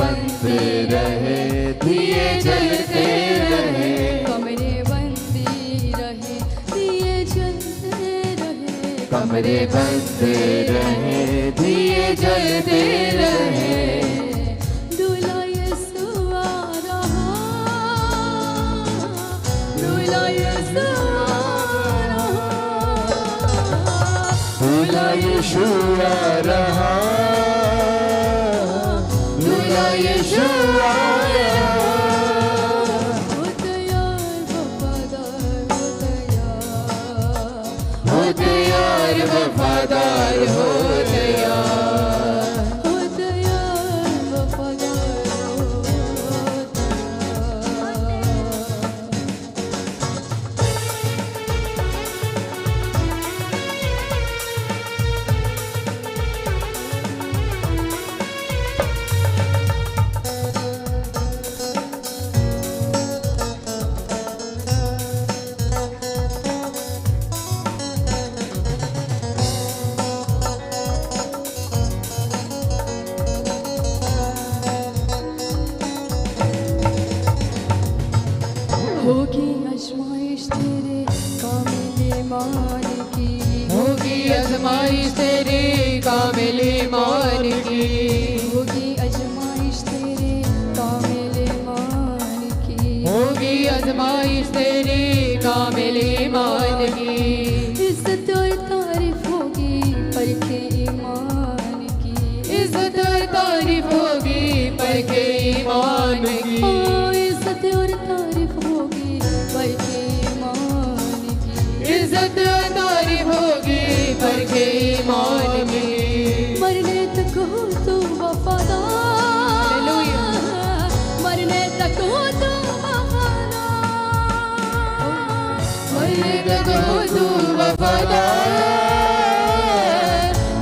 बनते रहे, दिए जलते रहे। कमरे बनते रहे, दिए जलते रहे। कमरे बनते रहे, दिए जलते रहे। दूल्हा यीशु आ रहा, दूल्हा यीशु आ रहा, दूल्हा यीशु आ रहा, दूल्हा यीशु आ रहा। हो तैयार वफादार, हो तैयार, हो तैयार वफादार, हो तैयार। हो तैयार वफादार, हो होगी आजमाइश तेरे कामिल ईमान की, होगी आजमाइश तेरे कामिल ईमान की, होगी आजमाइश तेरे कामिल ईमान की। होगी आजमाइश तेरे कामिल ईमान की। इज्जत और तारीफ होगी परखे ईमान की, इज्जत और तारीफ होगी परखे ईमान की। ओ इज्जत और तारीफ होगी परखे ईमान की। इज्जत और तारीफ होगी परखे ईमान की। मरने तक हो तू वफादार, मरने तक हो तू वफादार, मरने तक हो तू वफादार,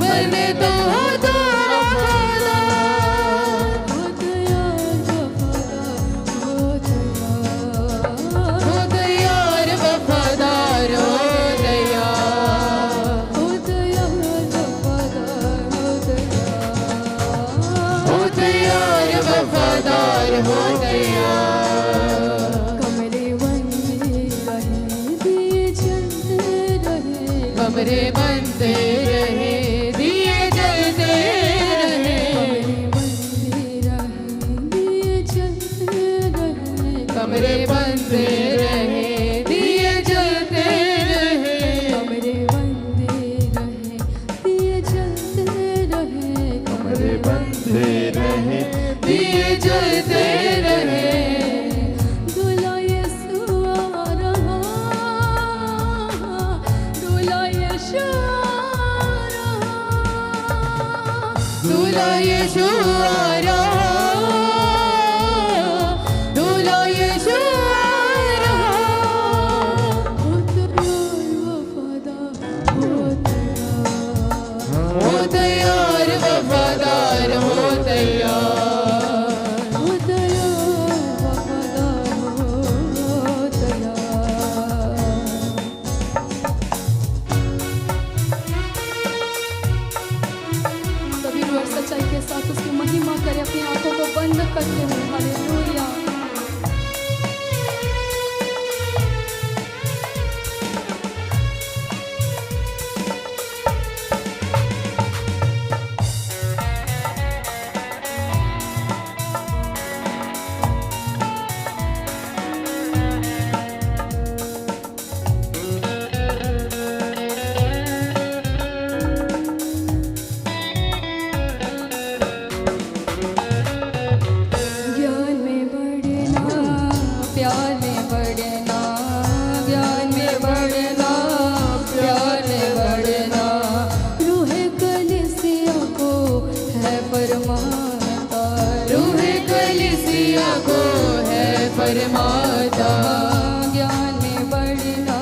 मरने तक हो तू वफादार। हो तैयार वफादार, हो तैयार, हो तैयार वफादार, हो तैयार। हो तैयार वफादार, हो तैयार, हो तैयार वफादार, हो तैयार। कमरे बनते रहे, दिए जलते रहे। कमरे बनते रहे, दिए जलते रहे। कमरे बनते रहे, दिए जलते रहे। कमरे बनते रहे, दिए जलते रहे। कमरे बनते रहे, दिए कमरे बनते रहे, दिए जलते रहे। जलते रहे। दूल्हा यीशु आ रहा, दूल्हा यीशु आ रहा, दूल्हा यीशु आ रहा, दूल्हा यीशु आ रहा। हो तैयार वफादार, हो तैयार, हो तैयार वफादार, हो तैयार। हो तैयार वफादार, हो तैयार। सभी लोग सच्चाई के साथ उसकी महिमा करें, अपनी आंखों को बंद करते हुए। हालेलुया। ज्ञान में बढ़ना, प्यार में बढ़ना, ज्ञान में बढ़ना, प्यार में बढ़ना। रूह कलीसिया को है फरमाता, रूह कलीसिया को है फरमाता। ज्ञान में बढ़ना,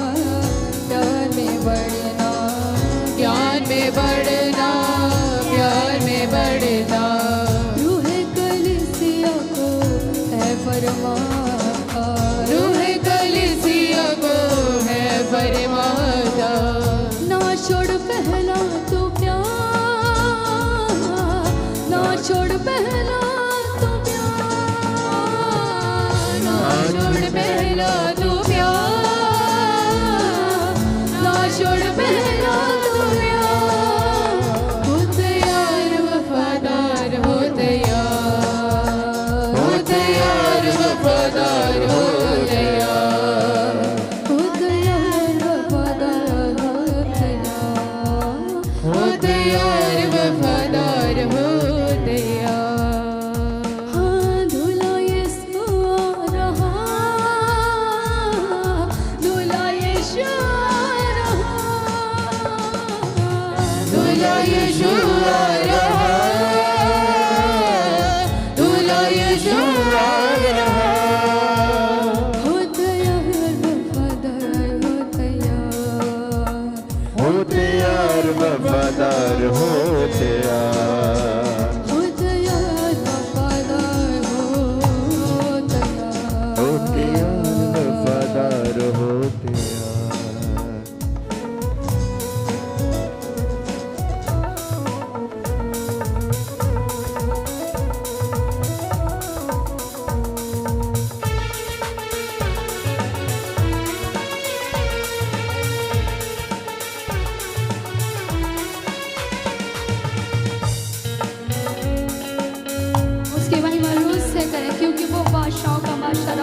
प्यार में बढ़ना, ज्ञान में बढ़ना, प्यार में बढ़ना। रूह कलीसिया को है फरमाता, रूह कलीसिया को है फरमाता। ना छोड़ पहला तो प्यार, ना छोड़ पहला तो प्यार।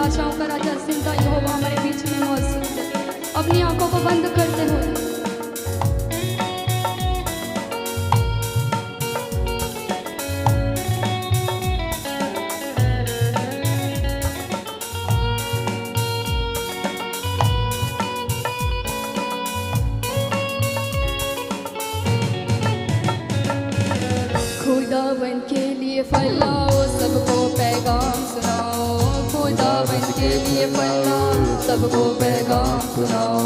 आशाओं का राजा जिंदा यहोवा हमारे बीच में मौजूद है। अपनी आंखों को बंद करते हुए खुदावन के लिए फैलाओ, सबको पैगाम सुनाओ। खुदावन के लिए फैलाओ, सबको पैगाम सुनाओ।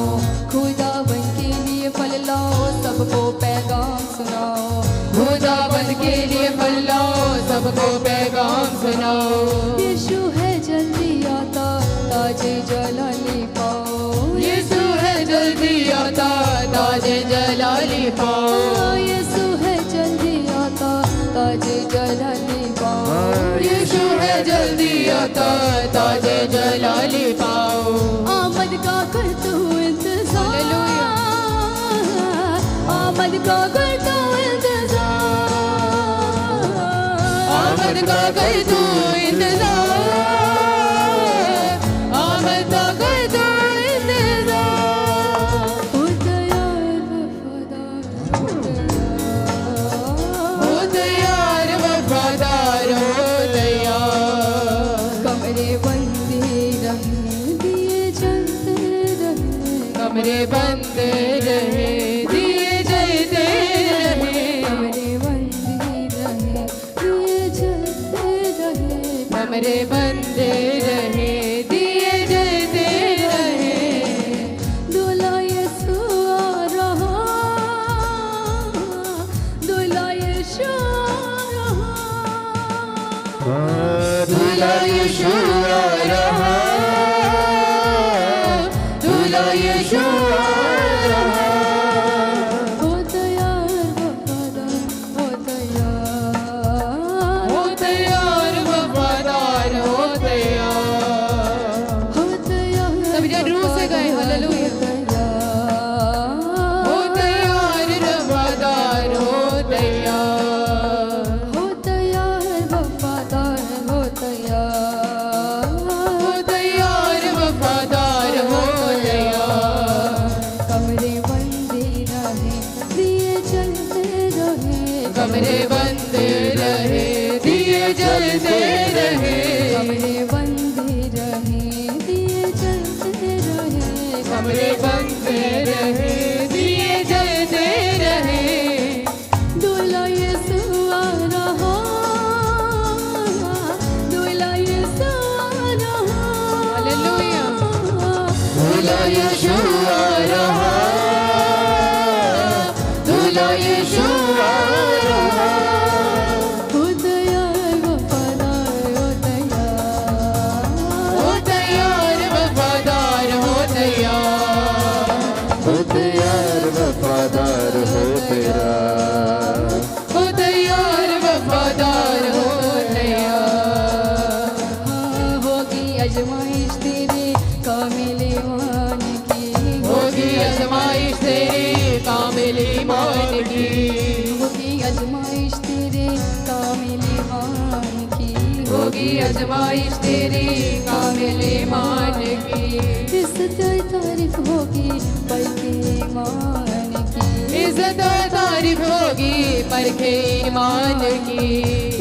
खुदावन के लिए फैलाओ, सबको पैगाम सुनाओ। खुदावन के लिए फैलाओ, सबको पैगाम सुनाओ। यीशु है जल्दी आता, ताजे जलाली पाओ। यीशु है जल्दी आता, ताजे जलाली पाओ। यीशु है जल्दी आता, ताजे जलाली पाओ। यीशु है जल्दी आता, ताजे जलाली पाओ। आमद का कर तू इंतजार, आमद का कर तू इंतजार, आमद का कर तू इंतजार, आमद का कर तू इंतजार। हो तैयार वफादार, हो तैयार वफादार, हो तैयार। कमरे बंदे रहे दिए जलते रहे, कमरे बंद रहे दिए जलते रहे। कमरे बंदे रहे दिए जलते रहे, कमरे बंद रहे दिए जलते रहे। दूल्हा यीशु आ रहा, दूल्हा यीशु आ रहा। दूल्हा यीशु आ रहा, दूल्हा यीशु आ रहा। हो तैयार वफादार, हो तैयार, हो तैयार वफादार, हो तैयार। हो तैयार। सभी जन रूह से गए हालेलुया। हो तैयार वफादार, हो तैयार। हो तैयार वफादार, हो तैयार, हो तैयार वफादार, हो तैयार। कमरे बंदे रहे दिए जलते रहे, कमरे बंद रहे दिए जलते रहे। कमरे बंदे रहे दिए जलते रहे, कमरे बंद रहे दिए जलते रहे। दूल्हा यीशु आ रहा, दूल्हा यीशु आ रहा। हालेलुया। दूल्हा यीशु आ रहा, दूल्हा यीशु आ रहा। हो तैयार वफादार, हो तैयार, हो तैयार वफादार, हो तैयार। हो तैयार वफादार हो तेरा, हो तैयार वफादार, हो तैयार। हाँ, होगी आजमाइश तेरे कामिल ईमान की, होगी आजमाइश तेरी कामिल ईमान की। होगी आजमाइश तेरे कामिल ईमान की, होगी आजमाइश तेरी कामिल ईमान की। इज्जत और तारीफ होगी बल्कि ईमान की, इज्जत और तारीफ होगी परखे ईमान की।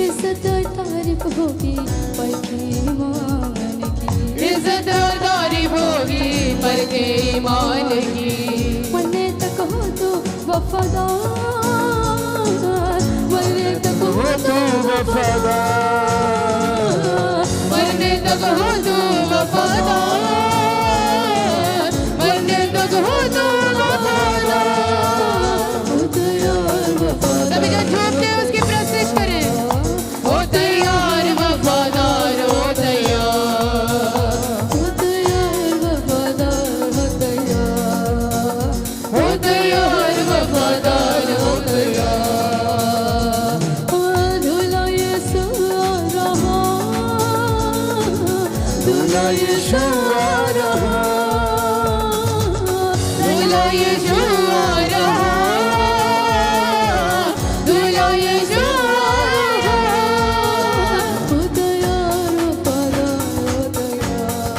इज्जत और तारीफ होगी बल्कि ईमान की। इज्जत और तारीफ होगी परखे ईमान की। मरने तक हो तो वफादार, मरने तक हो तो वफादार, मरने तक हो तू वफादार, मरने तक हो तू वफादार। हो तैयार वफादार, सभी जो झूठते हैं उसकी प्रशिश करें। हो तैयार वफादार, हो तैयार। हो तैयार वफादार, हो तैयार, हो तैयार वफादार, हो तैयार। दूल्हा यीशु आ रहा, दूल्हा यीशु आ रहा, दूल्हा यीशु आ रहा, दूल्हा यीशु आ रहा। हो तैयार वफादार, हो तैयार,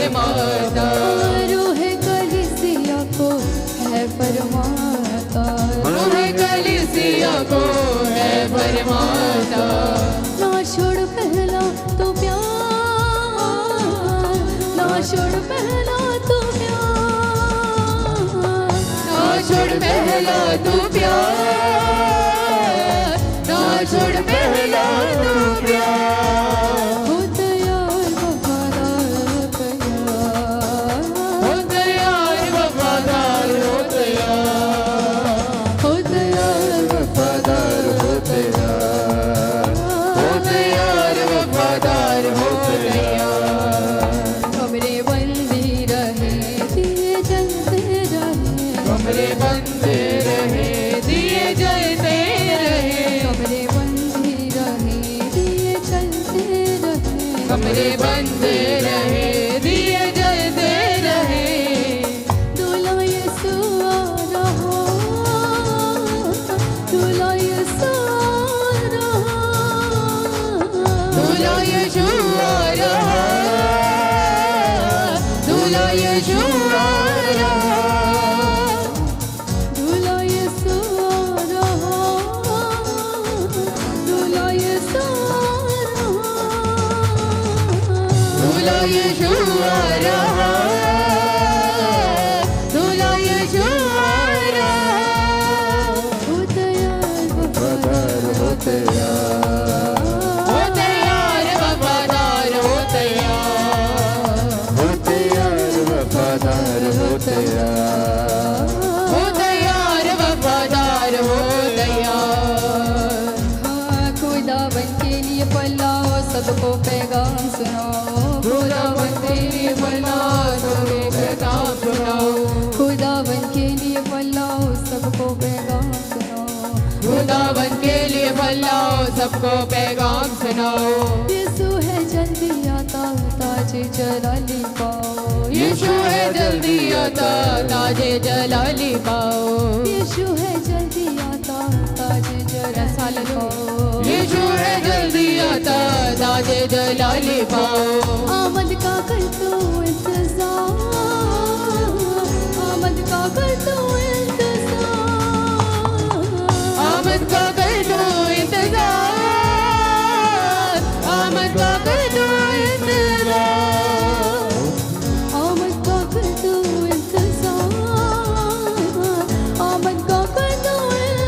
फरमाता, रूह कलीसिया को है फरमाता, रूह कलीसिया को है फरमाता। ना छोड़ पहला तो प्यार, ना छोड़ पहला तो प्यार, ना छोड़ पहला तू प्यार, ना छोड़ पहला तू प्यार। हो तैयार वफादार हो तैयार वफादार हो तैयार, हो तैयार वफादार हो तैयार, हो तैयार वफादार हो तैयार। कमरे बंदी रहे दिए जलते रहे, कमरे बंदे रहे दिए जलते रहे, कमरे बंदी रहे दिए चलते रहे, कमरे बंदे रहे दिए जलते रहे। दूल्हा यीशु आ रहा, दूल्हा यीशु आ रहा, दूल्हा यीशु आ रहा, दूल्हा यीशु आ रहा, दूल्हा यीशु आ रहा, दूल्हा यीशु आ रहा, दूल्हा यीशु आ रहा, दूल्हा यीशु आ रहा। हो तैयार वफादार हो तैयार, हो तैयार वफादार हो तैयार, हो तैयार वफादार हो तैयार, हो तैयार वफादार हो तैयार। हाँ, खुदावन के लिए फैलाओ सबको पैगाम सुनाओ, खुदावन के लिए फैलाओ सबको पैगाम सुनाओ, खुदावन के लिए फैलाओ सबको पैगाम सुनाओ, खुदावन के लिए फैलाओ सबको पैगाम सुनाओ। यीशु है जल्दी आता ताज जलाली पाओ, यीशु है जल्दी आता ताजे जलाली पाओ, यीशु है जल्दी आता ताज जलाली पाओ, यीशु है जल्दी आता ताजे जलाली पाओ। आमद का कर तो इंतजार, आमद का कर तो इंतजार, आमद का कर दो इंतजार, आमद का कर दो इंतजार, आमद का कर दो इंतजार, आमद का कर दो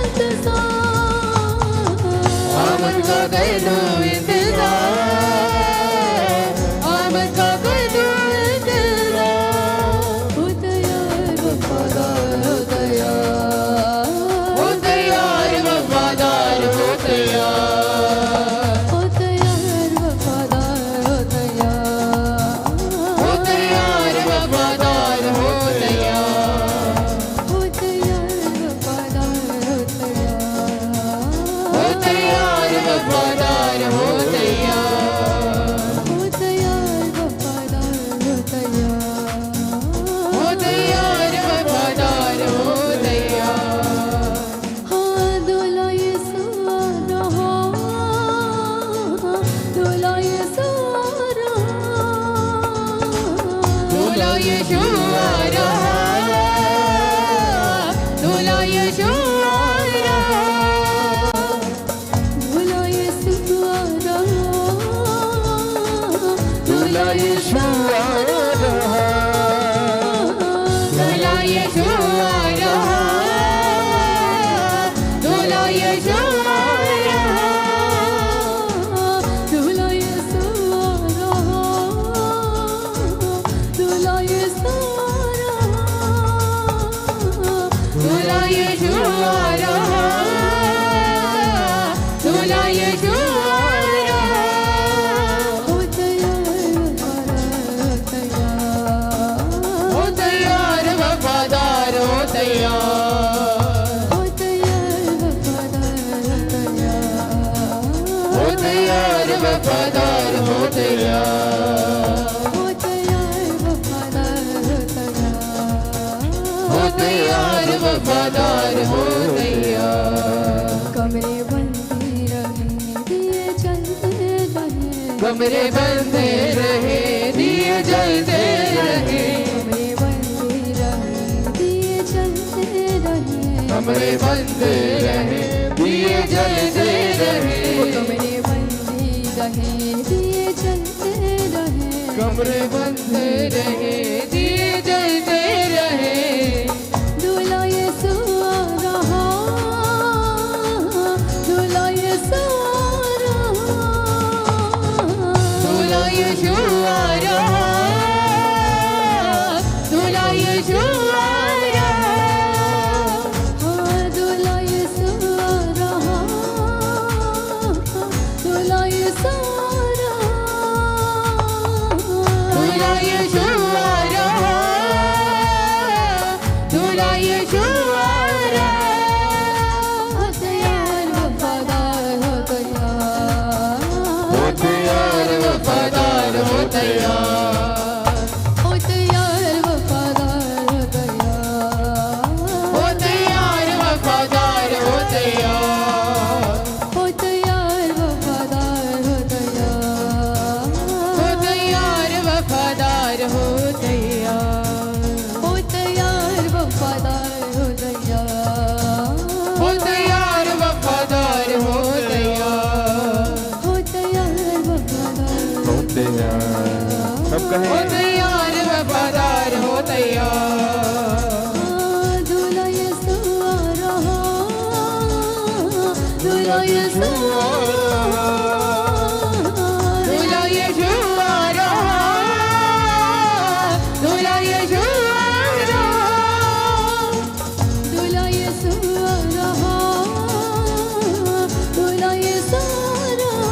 इंतजार, आमद का कर दो इंतजार, आमद का कर दो इंतजार। हो तैयार वफादार हो तैयार, हो तैयार वफादार हो तैयार, हो तैयार वफादार हो तैयार, हो तैयार वफादार हो तैयार, हो तैयार वफादार हो तैयार, हो तैयार वफादार हो तैयार, हो तैयार वफादार हो तैयार, हो तैयार वफादार हो तैयार। हाँ, दूल्हा यीशु आ रहा, दूल्हा यीशु आ रहा, दूल्हा यीशु आ रहा, दूल्हा यीशु आ रहा, दूल्हा यीशु आ रहा, दूल्हा यीशु आ रहा, दूल्हा यीशु आ रहा, दूल्हा यीशु आ रहा, दूल्हा यीशु आ रहा, दूल्हा यीशु आ रहा, दूल्हा यीशु आ रहा, दूल्हा यीशु आ रहा। हो तैयार वफादार हो तैयार, हो तैयार वफादार हो तैयार, हो तैयार वफादार हो तैयार, हो तैयार वफादार हो तैयार, हो तैयार वफादार हो तैयार, हो तैयार वफादार हो तैयार। कमरे बंदी रहे दिए चलते रहे, कमरे बंदे रहे दिए जलते कमरे बंद रहे दिए जलते रहे कमरे बंदी रहे दिए जलते रहे कमरे बंद रहे दिए जलते रहे दूल्हा यीशु आ रहा दूल्हा यीशु आ रहा दूल्हा यीशु आ रहा दूल्हा यीशु आ रहा दूल्हा यीशु आ रहा दूल्हा यीशु आ रहा दूल्हा यीशु आ रहा दूल्हा यीशु आ रहा हो तैयार वफादार हो तैयार हो तैयार वफादार हो तैयार हो तैयार वफादार हो तैयार हो तैयार वफादार हो तैयार हो तैयार वफादार हो तैयार हो तैयार वफादार हो तैयार हो तैयार वफादार हो तैयार हो तैयार वफादार हो तैयार हो तैयार वफादार हो तैयार सब हो कहें तैयार वफादार हो तैयार दूल्हा यीशु आ रहा दूल्हा यीशु आ रहा दूल्हा यीशु आ रहा दूल्हा यीशु आ रहा दूल्हा यीशु आ रहा दूल्हा यीशु आ रहा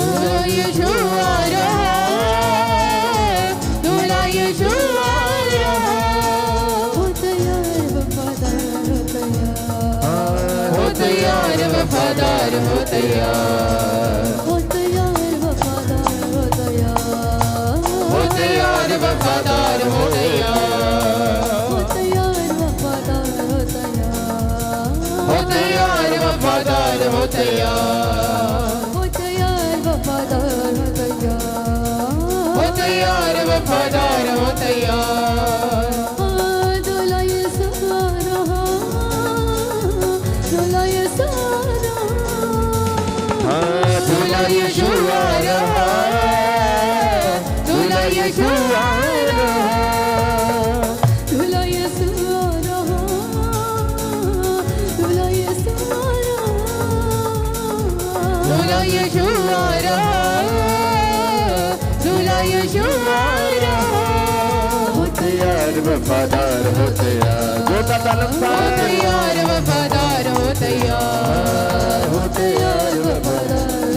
दूल्हा यीशु आ रहा दूल्हा यीशु आ रहा हो तैयार वफादार हो तैयार हो तैयार वफादार हो तैयार हो तैयार वफादार हो तैयार हो तैयार वफादार हो तैयार हो तैयार वफादार हो तैयार हो तैयार वफादार हो तैयार हो तैयार वफादार हो तैयार हो तैयार वफादार हो तैयार दूल्हा यीशु आ रहा दूल्हा यीशु आ रहा दूल्हा यीशु आ रहा दूल्हा यीशु आ रहा दूल्हा यीशु आ रहा दूल्हा यीशु आ रहा दूल्हा यीशु आ रहा दूल्हा यीशु आ रहा हो तैयार वफादार हो तैयार जोता तालम हो तैयार वफादार हो तैयार हो तैयार वफादार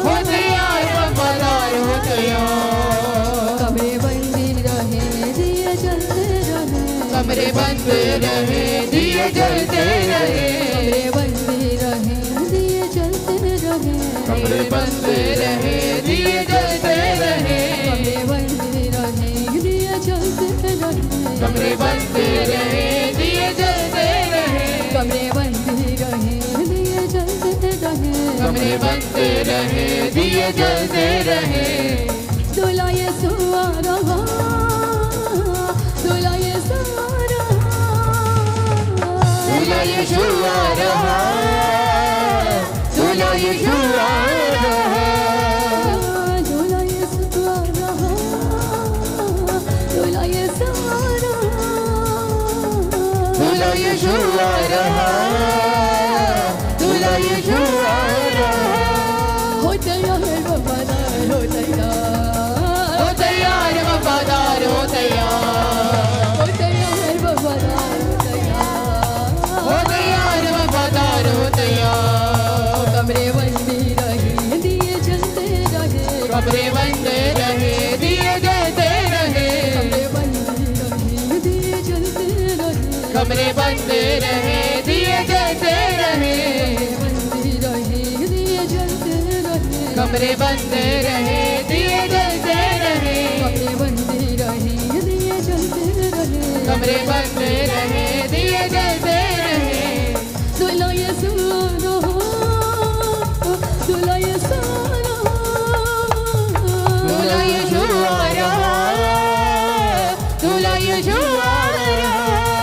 हो तैयार वफादार हो तैयार कमरे बंदी रहे दिए जलते रहे कमरे बंद रहे दिए जलते रहे कमरे बंदी रहे दिए जलते रहे कमरे बंद रहे दिए जलते रहे कमरे बंदी रहे दिए जलते रहे कमरे बंद रहे दिए जलते रहे कमरे बंदी रहे दिए जलते रहे कमरे बंद रहे दिए जलते रहे दूल्हा यीशु आ रहा दूल्हा यीशु आ रहा दूल्हा यीशु आ रहा दूल्हा यीशु आ रहा दूल्हा यीशु आ रहा दूल्हा यीशु आ रहा दूल्हा यीशु आ रहा दूल्हा यीशु आ रहा हो तैयार वफादार हो तैयार हो तैयार वफादार हो तैयार हो तैयार वफादार हो तैयार हो तैयार वफादार हो तैयार कमरे बंदी रहे दिए जलते रहे कमरे बंद रहे दिए जलते रहे कमरे बंद रहे दिए जलते रहे कमरे बंद रहे दिए जलते रहे कमरे बंद रहे दिए जलते रहे दूल्हा यीशु दूल्हा यीशु दूल्हा यीशु आ रहा दूल्हा यीशु आ रहा